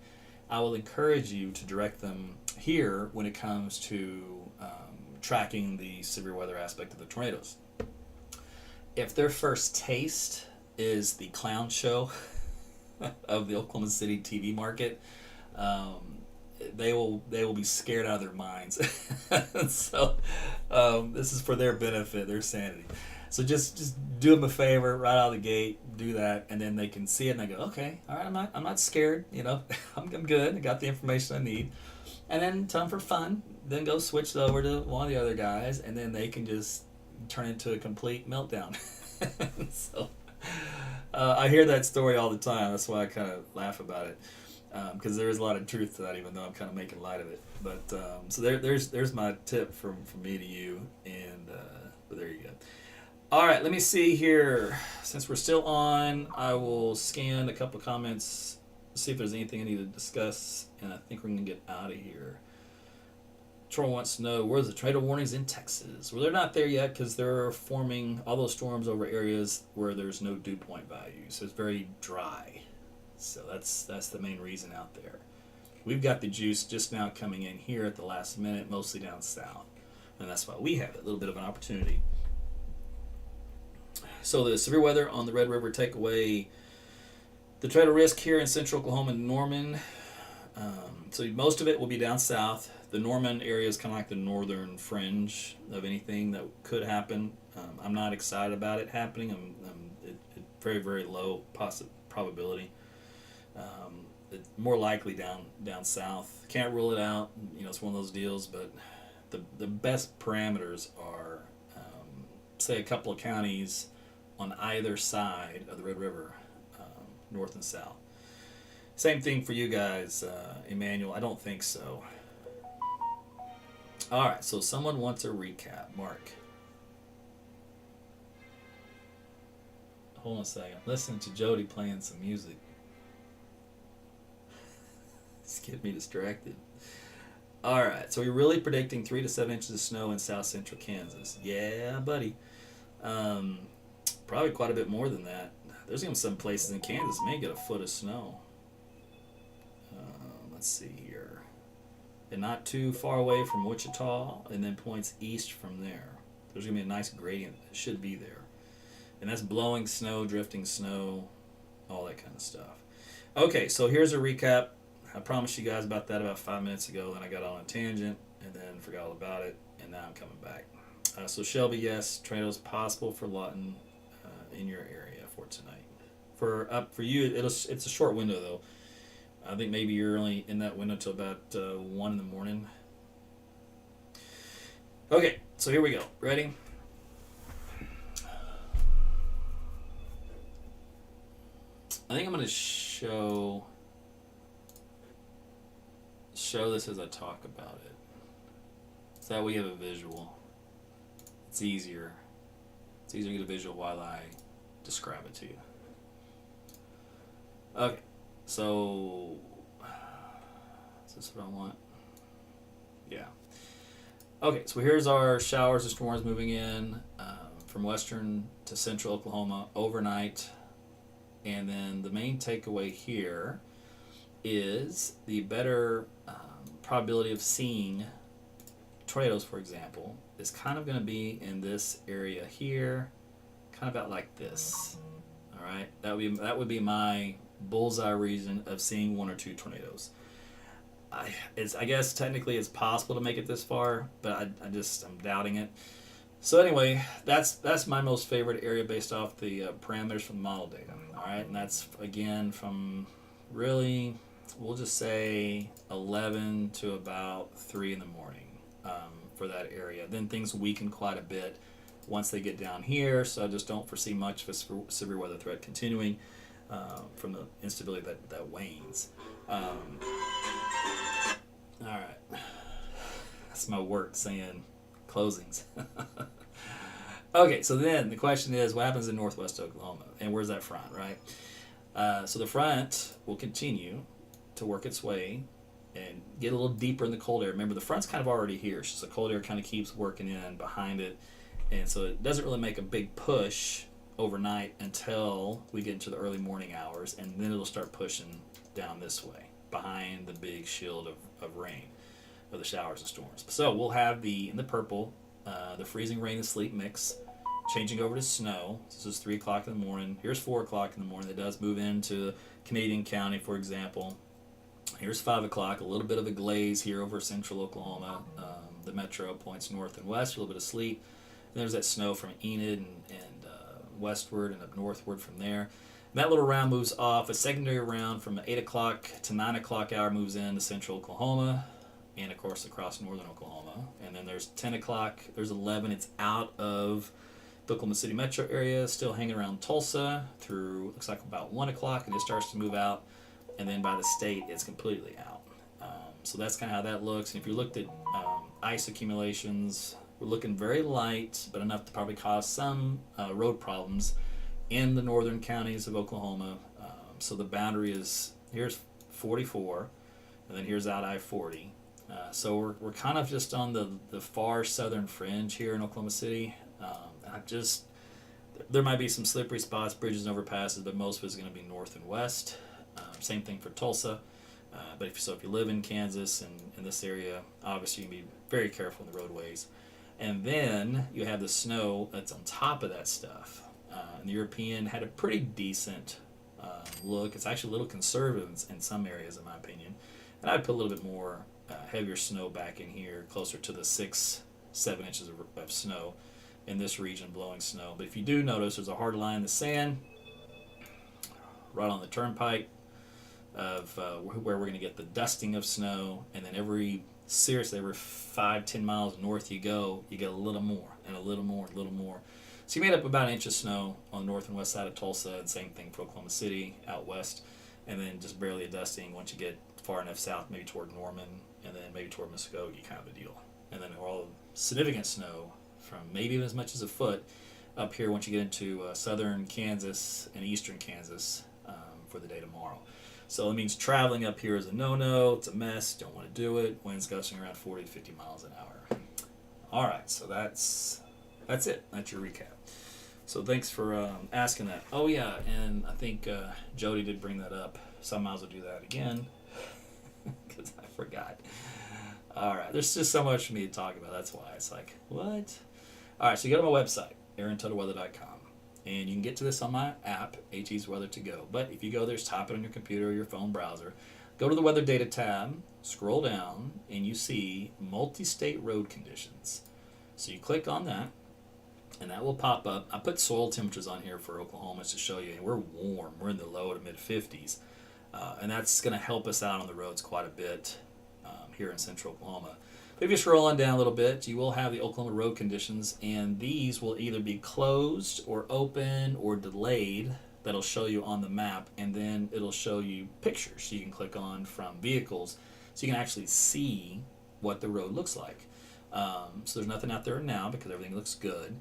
I will encourage you to direct them here when it comes to tracking the severe weather aspect of the tornadoes. If their first taste is the clown show of the Oklahoma City TV market, they will be scared out of their minds. So this is for their benefit, their sanity. So just do them a favor right out of the gate, do that, and then they can see it and they go, okay, all right, I'm not scared, I'm good, I got the information I need. And then tell them for fun, then go switch over to one of the other guys, and then they can just turn into a complete meltdown. So I hear that story all the time. That's why I kind of laugh about it, because there is a lot of truth to that, even though I'm kind of making light of it. But so there's my tip from me to you, and but there you go. All right, let me see here. Since we're still on, I will scan a couple of comments, see if there's anything I need to discuss, and I think we're going to get out of here. Troy wants to know, where's the tornado warnings in Texas? Well, they're not there yet because they're forming all those storms over areas where there's no dew point value, so it's very dry. So that's the main reason out there. We've got the juice just now coming in here at the last minute, mostly down south, and that's why we have a little bit of an opportunity. So the severe weather on the Red River take away the tornado risk here in central Oklahoma and Norman. So most of it will be down south. The Norman area is kind of like the northern fringe of anything that could happen. I'm not excited about it happening. It's very, very low probability. It's more likely down south. Can't rule it out. It's one of those deals. But the best parameters are, say, a couple of counties on either side of the Red River, north and south. Same thing for you guys, Emmanuel. I don't think so. All right, so someone wants a recap. Mark. Hold on a second. Listen to Jody playing some music. It's getting me distracted. All right, so we're really predicting 3 to 7 inches of snow in south central Kansas. Yeah, buddy. Probably quite a bit more than that. There's even some places in Kansas may get a foot of snow. Let's see here. And not too far away from Wichita, and then points east from there. There's going to be a nice gradient that should be there. And that's blowing snow, drifting snow, all that kind of stuff. Okay, so here's a recap. I promised you guys about that about 5 minutes ago, then I got on a tangent, and then forgot all about it, and now I'm coming back. So Shelby, yes, tornadoes possible for Lawton in your area for tonight. For you, it's a short window though. I think maybe you're only in that window till about 1 in the morning. Okay, so here we go. Ready? I think I'm going to show this as I talk about it. So that way you have a visual. It's easier. It's easier to get a visual while I describe it to you. Okay, so is this what I want? Yeah. Okay, so here's our showers and storms moving in from western to central Oklahoma overnight. And then the main takeaway here is the better probability of seeing tornadoes, for example, is kind of going to be in this area here, kind of out like this. All right, that would be my bullseye reason of seeing 1 or 2 tornadoes. I guess technically it's possible to make it this far, but I'm doubting it. So anyway, that's my most favorite area based off the parameters from the model data. All right, and that's again from really, we'll just say 11 to about 3 in the morning for that area. Then things weaken quite a bit once they get down here, so I just don't foresee much of a severe weather threat continuing from the instability that wanes. All right. That's my work saying closings. Okay, so then the question is, what happens in northwest Oklahoma? And where's that front, right? So the front will continue to work its way and get a little deeper in the cold air. Remember, the front's kind of already here, so the cold air kind of keeps working in behind it. And so it doesn't really make a big push overnight until we get into the early morning hours, and then it'll start pushing down this way behind the big shield of rain, of the showers and storms. So we'll have in the purple, the freezing rain and sleet mix changing over to snow. This is 3 o'clock in the morning. Here's 4 o'clock in the morning. It does move into Canadian County, for example. Here's 5 o'clock, a little bit of a glaze here over central Oklahoma. The metro points north and west, a little bit of sleet. And there's that snow from Enid and westward and up northward from there. And that little round moves off. A secondary round from 8 o'clock to 9 o'clock hour moves into central Oklahoma and, of course, across northern Oklahoma. And then there's 10 o'clock, there's 11. It's out of the Oklahoma City metro area, still hanging around Tulsa through, looks like about 1 o'clock, and it starts to move out. And then by the state, it's completely out. So that's kind of how that looks. And if you looked at ice accumulations, we're looking very light, but enough to probably cause some road problems in the northern counties of Oklahoma. So the boundary is, here's 44, and then here's out I-40. So we're kind of just on the far southern fringe here in Oklahoma City. There might be some slippery spots, bridges and overpasses, but most of it's going to be north and west. Same thing for Tulsa. But if you live in Kansas and in this area, obviously you can be very careful in the roadways. And then you have the snow that's on top of that stuff. And the European had a pretty decent look. It's actually a little conservative in some areas, in my opinion. And I'd put a little bit more heavier snow back in here, closer to the 6-7 inches of snow in this region, blowing snow. But if you do notice, there's a hard line in the sand right on the turnpike of where we're going to get the dusting of snow. And then every 5-10 miles north you get a little more and a little more and a little more. So you made up about an inch of snow on the north and west side of Tulsa, and same thing for Oklahoma City out west. And then just barely a dusting once you get far enough south, maybe toward Norman, and then maybe toward Muskogee, kind of a deal. And then all significant snow from maybe even as much as a foot up here once you get into southern Kansas and eastern Kansas for the day tomorrow. So it means traveling up here is a no-no. It's a mess. Don't want to do it. Winds gusting around 40 to 50 miles an hour. All right, so that's it. That's your recap. So thanks for asking that. Oh, yeah, and I think Jody did bring that up, so I might as well do that again because I forgot. All right, there's just so much for me to talk about. That's why it's like, what? All right, so you go to my website, AaronTuttleWeather.com. And you can get to this on my app, HE's Weather to Go. But if you go there, just type it on your computer or your phone browser. Go to the Weather Data tab, scroll down, and you see Multi-State Road Conditions. So you click on that, and that will pop up. I put soil temperatures on here for Oklahoma to show you. And we're warm. We're in the low to mid-50s. And that's going to help us out on the roads quite a bit here in central Oklahoma. If you scroll on down a little bit, you will have the Oklahoma road conditions, and these will either be closed or open or delayed. That'll show you on the map, and then it'll show you pictures you can click on from vehicles so you can actually see what the road looks like. So there's nothing out there now because everything looks good.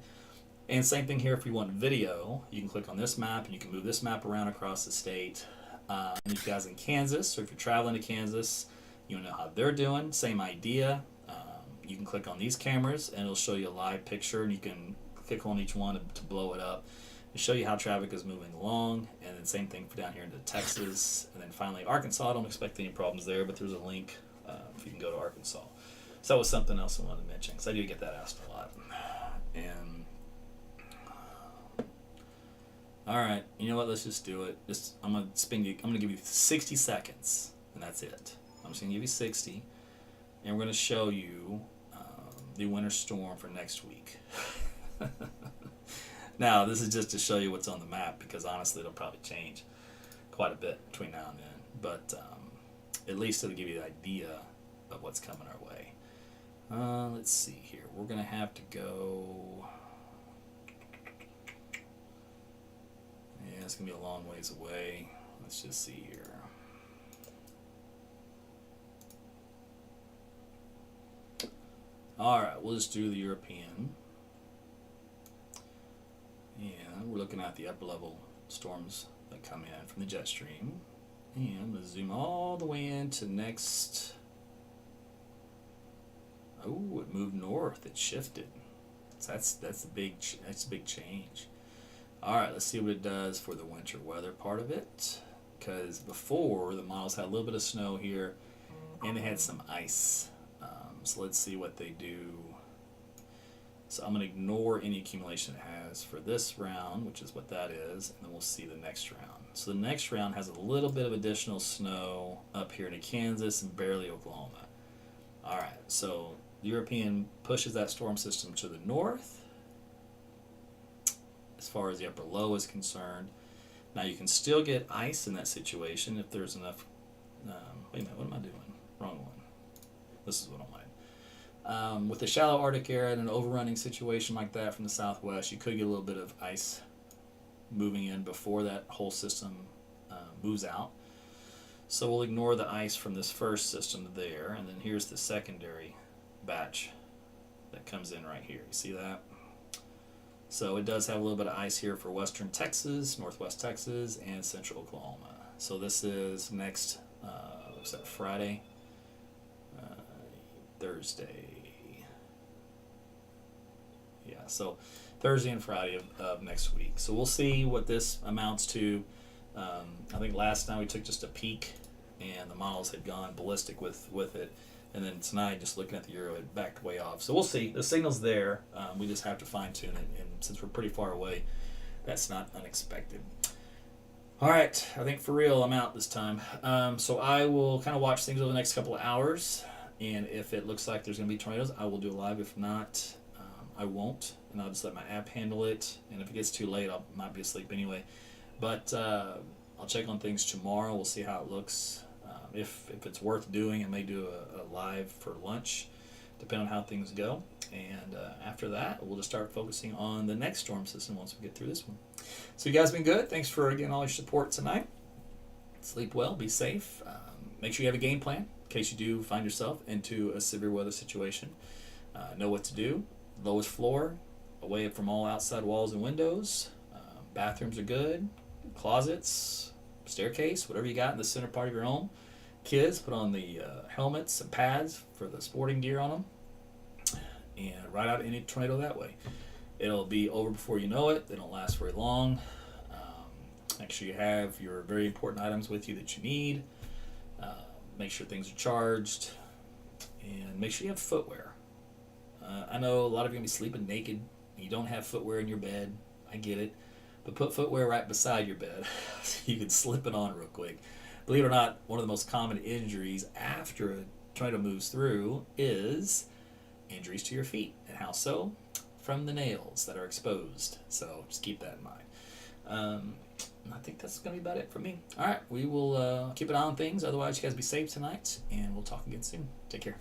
And same thing here, if you want video, you can click on this map and you can move this map around across the state. And if you guys in Kansas, or if you're traveling to Kansas, you know how they're doing, same idea. You can click on these cameras and it'll show you a live picture, and you can click on each one to blow it up and show you how traffic is moving along. And then same thing for down here into Texas. And then finally Arkansas. I don't expect any problems there, but there's a link if you can go to Arkansas. So that was something else I wanted to mention because I do get that asked a lot. And all right, you know what? Let's just do it. I'm gonna give you 60 seconds, and that's it. I'm just gonna give you 60, and we're gonna show you the winter storm for next week. Now, this is just to show you what's on the map because honestly, it'll probably change quite a bit between now and then. But at least it'll give you the idea of what's coming our way. Let's see here. We're going to have to go... Yeah, it's going to be a long ways away. Let's just see here. Alright, we'll just do the European. And we're looking at the upper level storms that come in from the jet stream. And we'll zoom all the way into next... Oh, it moved north. It shifted. So that's a big change. All right, let's see what it does for the winter weather part of it. Because before the models had a little bit of snow here, and they had some ice. So let's see what they do. So I'm going to ignore any accumulation it has for this round, which is what that is, and then we'll see the next round. So the next round has a little bit of additional snow up here in Kansas and barely Oklahoma. All right, so the European pushes that storm system to the north as far as the upper low is concerned. Now you can still get ice in that situation if there's enough... wait a minute, what am I doing? Wrong one. This is what I wanted. With the shallow Arctic area and an overrunning situation like that from the southwest, you could get a little bit of ice moving in before that whole system moves out. So we'll ignore the ice from this first system there, and then here's the secondary batch that comes in right here. You see that? So it does have a little bit of ice here for western Texas, northwest Texas, and central Oklahoma. So this is next, what's that, Friday? Thursday. Yeah, so Thursday and Friday of next week. So we'll see what this amounts to. I think last time we took just a peek, and the models had gone ballistic with it. And then tonight, just looking at the Euro, it backed way off. So we'll see. The signal's there. We just have to fine-tune it. And since we're pretty far away, that's not unexpected. All right. I think for real, I'm out this time. So I will kind of watch things over the next couple of hours. And if it looks like there's going to be tornadoes, I will do a live. If not, I won't. And I'll just let my app handle it. And if it gets too late, I might be asleep anyway. But I'll check on things tomorrow. We'll see how it looks. If it's worth doing, I may do a live for lunch, depending on how things go. And after that, we'll just start focusing on the next storm system once we get through this one. So you guys have been good. Thanks for, again, all your support tonight. Sleep well. Be safe. Make sure you have a game plan in case you do find yourself into a severe weather situation. Know what to do. Lowest floor, away from all outside walls and windows. Bathrooms are good. Closets, staircase, whatever you got in the center part of your home. Kids, put on the helmets and pads for the sporting gear on them, and ride out any tornado that way. It'll be over before you know it. They don't last very long. Make sure you have your very important items with you that you need. Make sure things are charged, and make sure you have footwear. I know a lot of you are going to be sleeping naked. You don't have footwear in your bed. I get it. But put footwear right beside your bed so you can slip it on real quick. Believe it or not, one of the most common injuries after a tornado moves through is injuries to your feet. And how so? From the nails that are exposed. So just keep that in mind. I think that's going to be about it for me. All right, we will keep an eye on things. Otherwise, you guys be safe tonight, and we'll talk again soon. Take care.